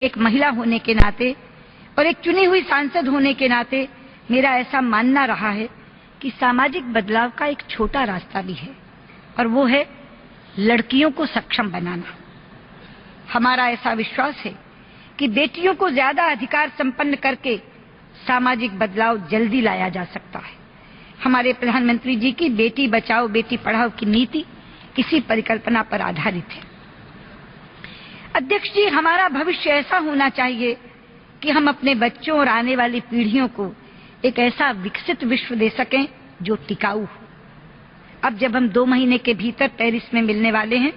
एक महिला होने के नाते और एक चुनी हुई सांसद होने के नाते मेरा ऐसा मानना रहा है कि सामाजिक बदलाव का एक छोटा रास्ता भी है और वो है लड़कियों को सक्षम बनाना। हमारा ऐसा विश्वास है कि बेटियों को ज्यादा अधिकार संपन्न करके सामाजिक बदलाव जल्दी लाया जा सकता है। हमारे प्रधानमंत्री जी की बेटी बचाओ बेटी पढ़ाओ की नीति इसी परिकल्पना पर आधारित है। अध्यक्ष जी, हमारा भविष्य ऐसा होना चाहिए कि हम अपने बच्चों और आने वाली पीढ़ियों को एक ऐसा विकसित विश्व दे सकें जो टिकाऊ हो। अब जब हम 2 महीने के भीतर पेरिस में मिलने वाले हैं,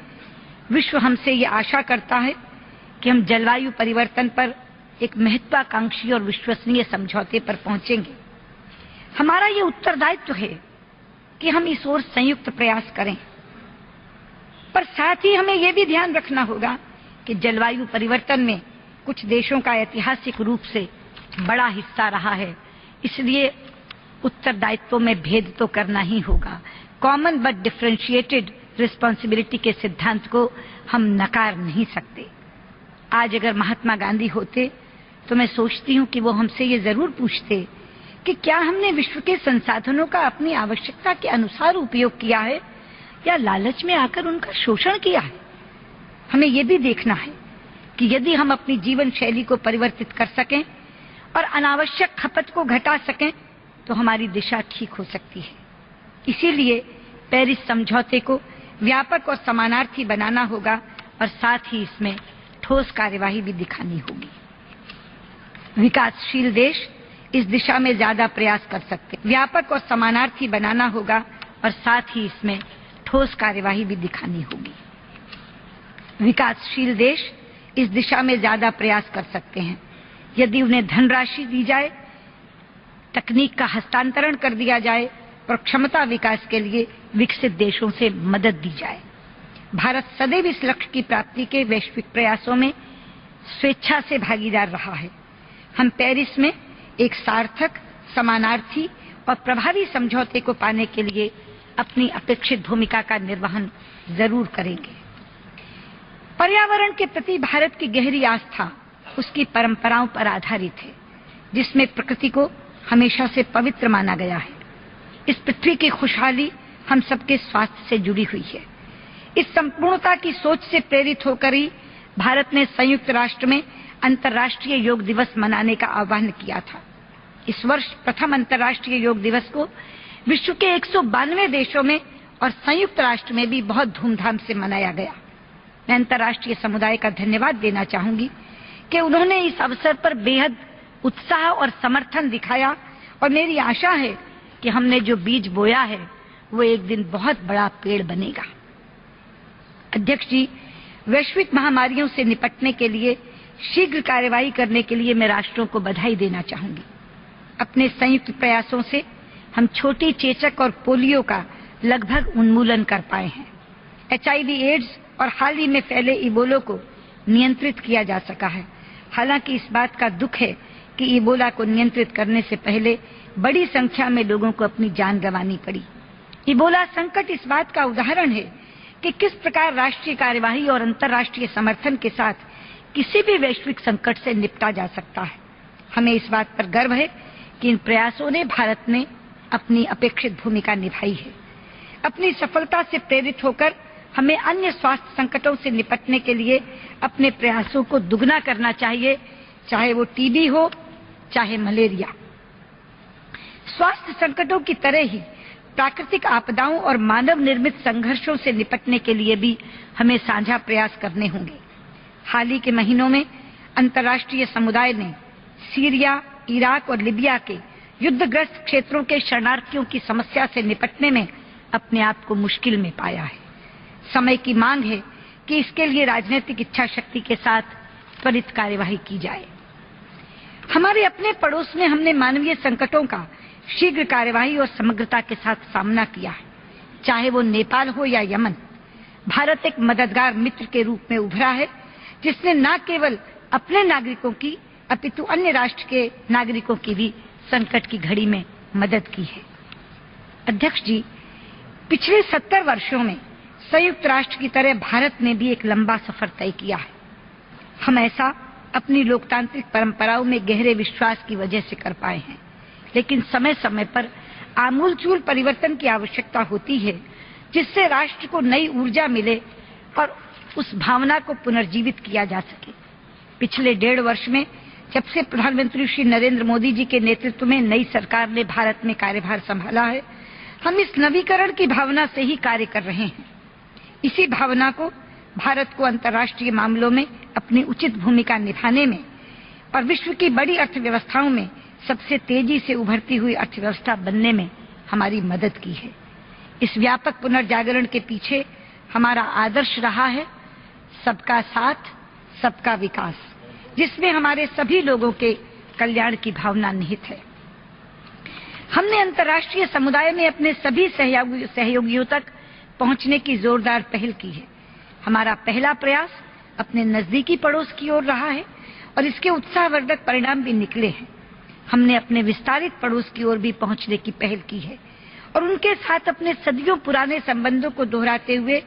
विश्व हमसे ये आशा करता है कि हम जलवायु परिवर्तन पर एक महत्वाकांक्षी और विश्वसनीय समझौते पर पहुंचेंगे। हमारा ये उत्तरदायित्व है कि हम इस ओर संयुक्त प्रयास करें, पर साथ ही हमें ये भी ध्यान रखना होगा कि जलवायु परिवर्तन में कुछ देशों का ऐतिहासिक रूप से बड़ा हिस्सा रहा है, इसलिए उत्तरदायित्व में भेद तो करना ही होगा। कॉमन बट डिफरेंशिएटेड रिस्पॉन्सिबिलिटी के सिद्धांत को हम नकार नहीं सकते। आज अगर महात्मा गांधी होते तो मैं सोचती हूँ कि वो हमसे ये जरूर पूछते कि क्या हमने विश्व के संसाधनों का अपनी आवश्यकता के अनुसार उपयोग किया है या लालच में आकर उनका शोषण किया है। हमें ये भी देखना है कि यदि हम अपनी जीवन शैली को परिवर्तित कर सकें और अनावश्यक खपत को घटा सकें तो हमारी दिशा ठीक हो सकती है। इसीलिए पेरिस समझौते को व्यापक और समानार्थी बनाना होगा और साथ ही इसमें ठोस कार्यवाही भी दिखानी होगी। विकासशील देश इस दिशा में ज्यादा प्रयास कर सकते हैं। व्यापक और समानार्थी बनाना होगा और साथ ही इसमें ठोस कार्यवाही भी दिखानी होगी। विकासशील देश इस दिशा में ज्यादा प्रयास कर सकते हैं यदि उन्हें धनराशि दी जाए, तकनीक का हस्तांतरण कर दिया जाए और क्षमता विकास के लिए विकसित देशों से मदद दी जाए। भारत सदैव इस लक्ष्य की प्राप्ति के वैश्विक प्रयासों में स्वेच्छा से भागीदार रहा है। हम पेरिस में एक सार्थक, समानार्थी और प्रभावी समझौते को पाने के लिए अपनी अपेक्षित भूमिका का निर्वहन जरूर करेंगे। पर्यावरण के प्रति भारत की गहरी आस्था उसकी परंपराओं पर आधारित है, जिसमें प्रकृति को हमेशा से पवित्र माना गया है। इस पृथ्वी की खुशहाली हम सबके स्वास्थ्य से जुड़ी हुई है। इस संपूर्णता की सोच से प्रेरित होकर ही भारत ने संयुक्त राष्ट्र में अंतर्राष्ट्रीय योग दिवस मनाने का आह्वान किया था। इस वर्ष प्रथम अंतर्राष्ट्रीय योग दिवस को विश्व के 192 देशों में और संयुक्त राष्ट्र में भी बहुत धूमधाम से मनाया गया। मैं अंतर्राष्ट्रीय समुदाय का धन्यवाद देना चाहूंगी कि उन्होंने इस अवसर पर बेहद उत्साह और समर्थन दिखाया और मेरी आशा है कि हमने जो बीज बोया है वो एक दिन बहुत बड़ा पेड़ बनेगा। अध्यक्ष जी, वैश्विक महामारियों से निपटने के लिए शीघ्र कार्यवाही करने के लिए मैं राष्ट्रों को बधाई देना चाहूंगी। अपने संयुक्त प्रयासों से हम छोटी चेचक और पोलियो का लगभग उन्मूलन कर पाए हैं। HIV, एड्स और हाल ही में फैले इबोला को नियंत्रित किया जा सका है। हालांकि इस बात का दुख है कि इबोला को नियंत्रित करने से पहले बड़ी संख्या में लोगों को अपनी जान गंवानी पड़ी। इबोला संकट इस बात का उदाहरण है कि किस प्रकार राष्ट्रीय कार्यवाही और अंतर्राष्ट्रीय समर्थन के साथ किसी भी वैश्विक संकट से निपटा जा सकता है। हमें इस बात पर गर्व है कि इन प्रयासों ने भारत ने अपनी अपेक्षित भूमिका निभाई है। अपनी सफलता से प्रेरित होकर हमें अन्य स्वास्थ्य संकटों से निपटने के लिए अपने प्रयासों को दुगना करना चाहिए, चाहे वो टीबी हो चाहे मलेरिया। स्वास्थ्य संकटों की तरह ही प्राकृतिक आपदाओं और मानव निर्मित संघर्षों से निपटने के लिए भी हमें साझा प्रयास करने होंगे। हाल ही के महीनों में अंतर्राष्ट्रीय समुदाय ने सीरिया, इराक और लिबिया के युद्धग्रस्त क्षेत्रों के शरणार्थियों की समस्या से निपटने में अपने आप को मुश्किल में पाया है। समय की मांग है कि इसके लिए राजनीतिक इच्छा शक्ति के साथ त्वरित कार्यवाही की जाए। हमारे अपने पड़ोस में हमने मानवीय संकटों का शीघ्र कार्यवाही और समग्रता के साथ सामना किया है, चाहे वो नेपाल हो या यमन। भारत एक मददगार मित्र के रूप में उभरा है, जिसने न केवल अपने नागरिकों की अपितु अन्य राष्ट्र के नागरिकों की भी संकट की घड़ी में मदद की है। अध्यक्ष जी, पिछले 70 वर्षों में संयुक्त राष्ट्र की तरह भारत ने भी एक लंबा सफर तय किया है। हम ऐसा अपनी लोकतांत्रिक परंपराओं में गहरे विश्वास की वजह से कर पाए हैं, लेकिन समय समय पर आमूलचूल परिवर्तन की आवश्यकता होती है, जिससे राष्ट्र को नई ऊर्जा मिले और उस भावना को पुनर्जीवित किया जा सके। पिछले 1.5 वर्ष में जब से प्रधानमंत्री श्री नरेंद्र मोदी जी के नेतृत्व में नई सरकार ने भारत में कार्यभार संभाला है, हम इस नवीकरण की भावना से ही कार्य कर रहे हैं। इसी भावना को भारत को अंतर्राष्ट्रीय मामलों में अपनी उचित भूमिका निभाने में और विश्व की बड़ी अर्थव्यवस्थाओं में सबसे तेजी से उभरती हुई अर्थव्यवस्था बनने में हमारी मदद की है। इस व्यापक पुनर्जागरण के पीछे हमारा आदर्श रहा है सबका साथ, सबका विकास, जिसमें हमारे सभी लोगों के कल्याण की भावना निहित है। हमने अंतर्राष्ट्रीय समुदाय में अपने सभी सहयोगियों तक पहुंचने की जोरदार पहल की है। हमारा पहला प्रयास अपने नजदीकी पड़ोस की ओर रहा है और इसके उत्साहवर्धक परिणाम भी निकले हैं। हमने अपने विस्तारित पड़ोस की ओर भी पहुंचने की पहल की है और उनके साथ अपने सदियों पुराने संबंधों को दोहराते हुए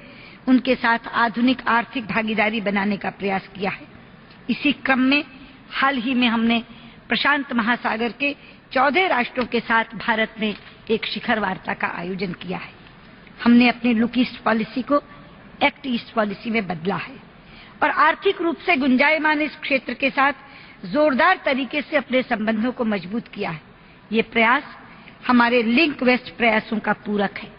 उनके साथ आधुनिक आर्थिक भागीदारी बनाने का प्रयास किया है। इसी क्रम में हाल ही में हमने प्रशांत महासागर के 14 राष्ट्रों के साथ भारत में एक शिखर वार्ता का आयोजन किया है। हमने अपनी लुक ईस्ट पॉलिसी को एक्ट ईस्ट पॉलिसी में बदला है और आर्थिक रूप से गुंजायमान इस क्षेत्र के साथ जोरदार तरीके से अपने संबंधों को मजबूत किया है। ये प्रयास हमारे लिंक वेस्ट प्रयासों का पूरक है।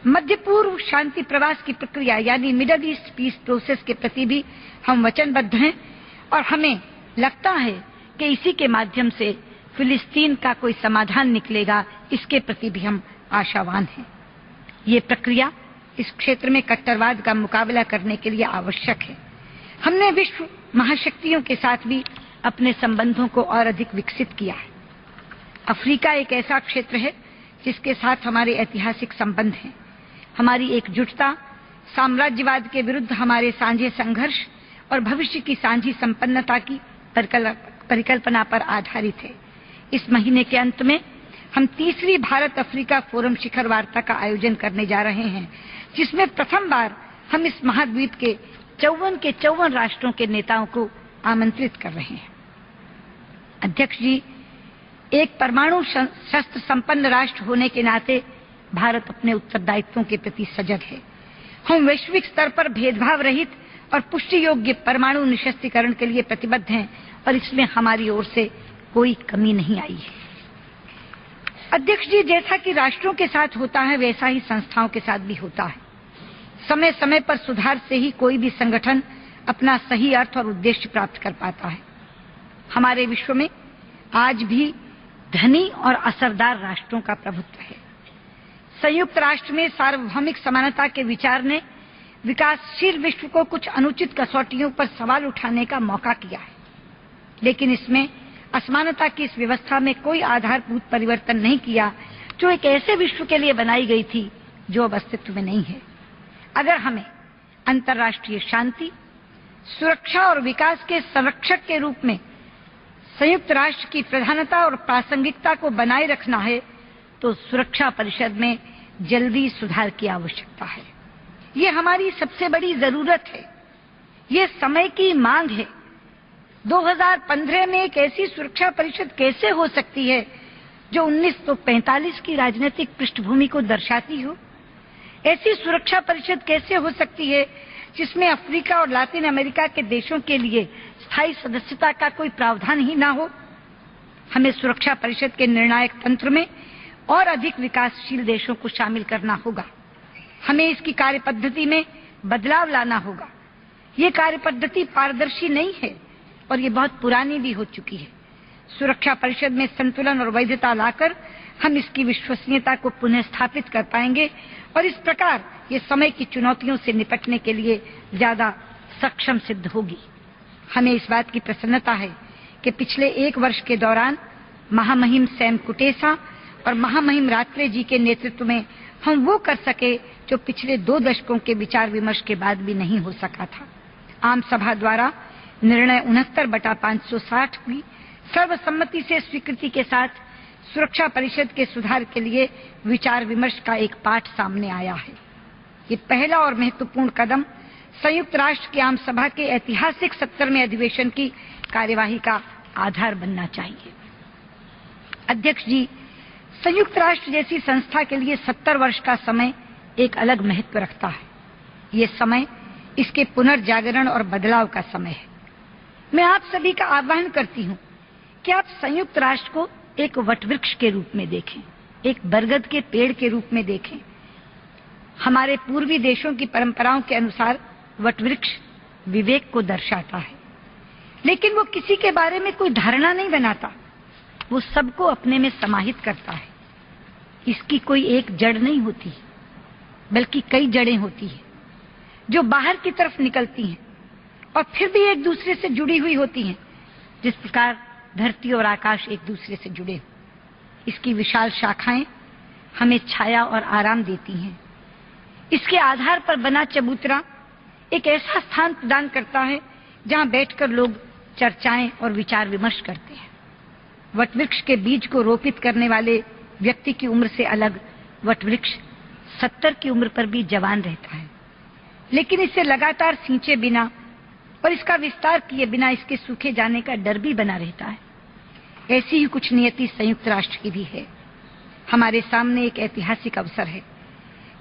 मध्य पूर्व शांति प्रवास की प्रक्रिया यानी मिडल ईस्ट पीस प्रोसेस के प्रति भी हम वचनबद्ध हैं और हमें लगता है कि इसी के माध्यम से फिलिस्तीन का कोई समाधान निकलेगा, इसके प्रति भी हम आशावान हैं। ये प्रक्रिया इस क्षेत्र में कट्टरवाद का मुकाबला करने के लिए आवश्यक है। हमने विश्व महाशक्तियों के साथ भी अपने संबंधों को और अधिक विकसित किया है। अफ्रीका एक ऐसा क्षेत्र है जिसके साथ हमारे ऐतिहासिक संबंध हैं। हमारी एकजुटता साम्राज्यवाद के विरुद्ध हमारे साझे संघर्ष और भविष्य की साझी संपन्नता की परिकल्पना पर आधारित है। इस महीने के अंत में हम तीसरी भारत अफ्रीका फोरम शिखर वार्ता का आयोजन करने जा रहे हैं, जिसमें प्रथम बार हम इस महाद्वीप के 54 राष्ट्रों के नेताओं को आमंत्रित कर रहे हैं। अध्यक्ष जी, एक परमाणु शस्त्र संपन्न राष्ट्र होने के नाते भारत अपने उत्तरदायित्वों के प्रति सजग है। हम वैश्विक स्तर पर भेदभाव रहित और पुष्टि योग्य परमाणु निशस्त्रीकरण के लिए प्रतिबद्ध हैं और इसमें हमारी ओर से कोई कमी नहीं आई है। अध्यक्ष जी, जैसा कि राष्ट्रों के साथ होता है वैसा ही संस्थाओं के साथ भी होता है। समय समय पर सुधार से ही कोई भी संगठन अपना सही अर्थ और उद्देश्य प्राप्त कर पाता है। हमारे विश्व में आज भी धनी और असरदार राष्ट्रों का प्रभुत्व है। संयुक्त राष्ट्र में सार्वभौमिक समानता के विचार ने विकासशील विश्व को कुछ अनुचित कसौटियों पर सवाल उठाने का मौका किया है, लेकिन इसमें असमानता की इस व्यवस्था में कोई आधारभूत परिवर्तन नहीं किया जो एक ऐसे विश्व के लिए बनाई गई थी जो अब अस्तित्व में नहीं है। अगर हमें अंतर्राष्ट्रीय शांति, सुरक्षा और विकास के संरक्षक के रूप में संयुक्त राष्ट्र की प्रधानता और प्रासंगिकता को बनाए रखना है तो सुरक्षा परिषद में जल्दी सुधार की आवश्यकता है। ये हमारी सबसे बड़ी जरूरत है, ये समय की मांग है। 2015 में एक ऐसी सुरक्षा परिषद कैसे हो सकती है जो 1945 की राजनीतिक पृष्ठभूमि को दर्शाती हो? ऐसी सुरक्षा परिषद कैसे हो सकती है जिसमें अफ्रीका और लातिन अमेरिका के देशों के लिए स्थायी सदस्यता का कोई प्रावधान ही ना हो? हमें सुरक्षा परिषद के निर्णायक तंत्र में और अधिक विकासशील देशों को शामिल करना होगा। हमें इसकी कार्यपद्धति में बदलाव लाना होगा। ये कार्यपद्धति पारदर्शी नहीं है और ये बहुत पुरानी भी हो चुकी है। सुरक्षा परिषद में संतुलन और वैधता लाकर हम इसकी विश्वसनीयता को पुनः स्थापित कर पाएंगे और इस प्रकार ये समय की चुनौतियों से निपटने के लिए ज्यादा सक्षम सिद्ध होगी। हमें इस बात की प्रसन्नता है कि पिछले 1 वर्ष के दौरान महामहिम सैम कुटेसा और महामहिम रात्रे जी के नेतृत्व में हम वो कर सके जो पिछले 2 दशकों के विचार विमर्श के बाद भी नहीं हो सका था। आम सभा द्वारा निर्णय 69/560 की सर्वसम्मति से स्वीकृति के साथ सुरक्षा परिषद के सुधार के लिए विचार विमर्श का एक पाठ सामने आया है। ये पहला और महत्वपूर्ण कदम संयुक्त राष्ट्र की आम सभा के ऐतिहासिक 70वें अधिवेशन की कार्यवाही का आधार बनना चाहिए। अध्यक्ष जी, संयुक्त राष्ट्र जैसी संस्था के लिए 70 वर्ष का समय एक अलग महत्व रखता है। ये समय इसके पुनर्जागरण और बदलाव का समय है। मैं आप सभी का आह्वान करती हूं कि आप संयुक्त राष्ट्र को एक वटवृक्ष के रूप में देखें, एक बरगद के पेड़ के रूप में देखें। हमारे पूर्वी देशों की परंपराओं के अनुसार वटवृक्ष विवेक को दर्शाता है, लेकिन वो किसी के बारे में कोई धारणा नहीं बनाता, वो सबको अपने में समाहित करता है। इसकी कोई एक जड़ नहीं होती, बल्कि कई जड़ें होती हैं जो बाहर की तरफ निकलती हैं और फिर भी एक दूसरे से जुड़ी हुई होती हैं, जिस प्रकार धरती और आकाश एक दूसरे से जुड़े हो। इसकी विशाल शाखाएं हमें छाया और आराम देती हैं। इसके आधार पर बना चबूतरा एक ऐसा स्थान प्रदान करता है जहां बैठकर लोग चर्चाएं और विचार विमर्श करते हैं। वटवृक्ष के बीज को रोपित करने वाले व्यक्ति की उम्र से अलग वटवृक्ष 70 की उम्र पर भी जवान रहता है, लेकिन इसे लगातार सींचे बिना और इसका विस्तार किए बिना इसके सूखे जाने का डर भी बना रहता है। ऐसी ही कुछ नियति संयुक्त राष्ट्र की भी है। हमारे सामने एक ऐतिहासिक अवसर है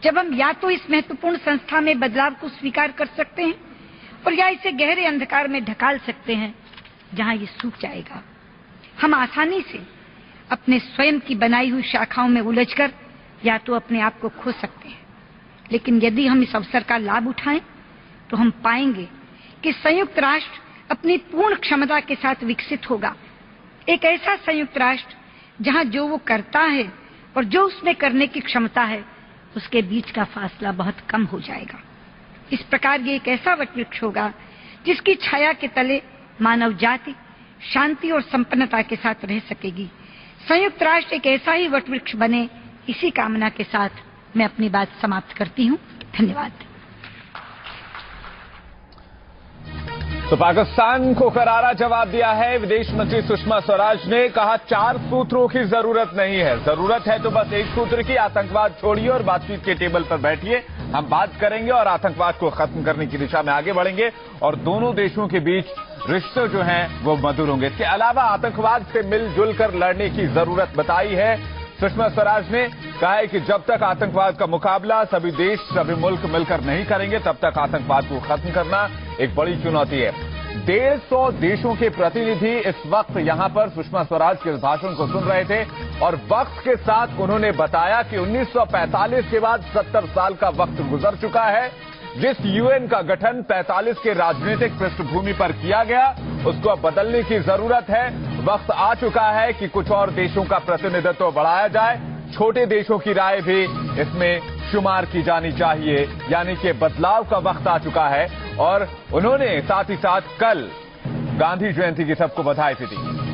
जब हम या तो इस महत्वपूर्ण संस्था में बदलाव को स्वीकार कर सकते हैं और या इसे गहरे अंधकार में ढकाल सकते हैं जहां ये सूख जाएगा। हम आसानी से अपने स्वयं की बनाई हुई शाखाओं में उलझकर या तो अपने आप को खो सकते हैं, लेकिन यदि हम इस अवसर का लाभ उठाएं तो हम पाएंगे कि संयुक्त राष्ट्र अपनी पूर्ण क्षमता के साथ विकसित होगा। एक ऐसा संयुक्त राष्ट्र जहां जो वो करता है और जो उसमें करने की क्षमता है उसके बीच का फासला बहुत कम हो जाएगा। इस प्रकार ये एक ऐसा वटवृक्ष होगा जिसकी छाया के तले मानव जाति शांति और संपन्नता के साथ रह सकेगी। संयुक्त राष्ट्र एक ऐसा ही वटवृक्ष बने, इसी कामना के साथ मैं अपनी बात समाप्त करती हूं। धन्यवाद। तो पाकिस्तान को करारा जवाब दिया है विदेश मंत्री सुषमा स्वराज ने। कहा 4 सूत्रों की जरूरत नहीं है, जरूरत है तो बस एक सूत्र की, आतंकवाद छोड़िए और बातचीत के टेबल पर बैठिए। हम बात करेंगे और आतंकवाद को खत्म करने की दिशा में आगे बढ़ेंगे और दोनों देशों के बीच रिश्ते जो हैं वो मधुर होंगे। इसके अलावा आतंकवाद से मिलजुल कर लड़ने की जरूरत बताई है सुषमा स्वराज ने। कहा है कि जब तक आतंकवाद का मुकाबला सभी देश सभी मुल्क मिलकर नहीं करेंगे तब तक आतंकवाद को खत्म करना एक बड़ी चुनौती है। 150 देशों के प्रतिनिधि इस वक्त यहां पर सुषमा स्वराज के भाषण को सुन रहे थे और वक्त के साथ उन्होंने बताया कि 1945 के बाद 70 साल का वक्त गुजर चुका है। जिस यूएन का गठन 45 के राजनीतिक पृष्ठभूमि पर किया गया उसको अब बदलने की जरूरत है। वक्त आ चुका है कि कुछ और देशों का प्रतिनिधित्व बढ़ाया जाए, छोटे देशों की राय भी इसमें शुमार की जानी चाहिए, यानी कि बदलाव का वक्त आ चुका है। और उन्होंने साथ ही साथ कल गांधी जयंती की सबको बधाई भी दी।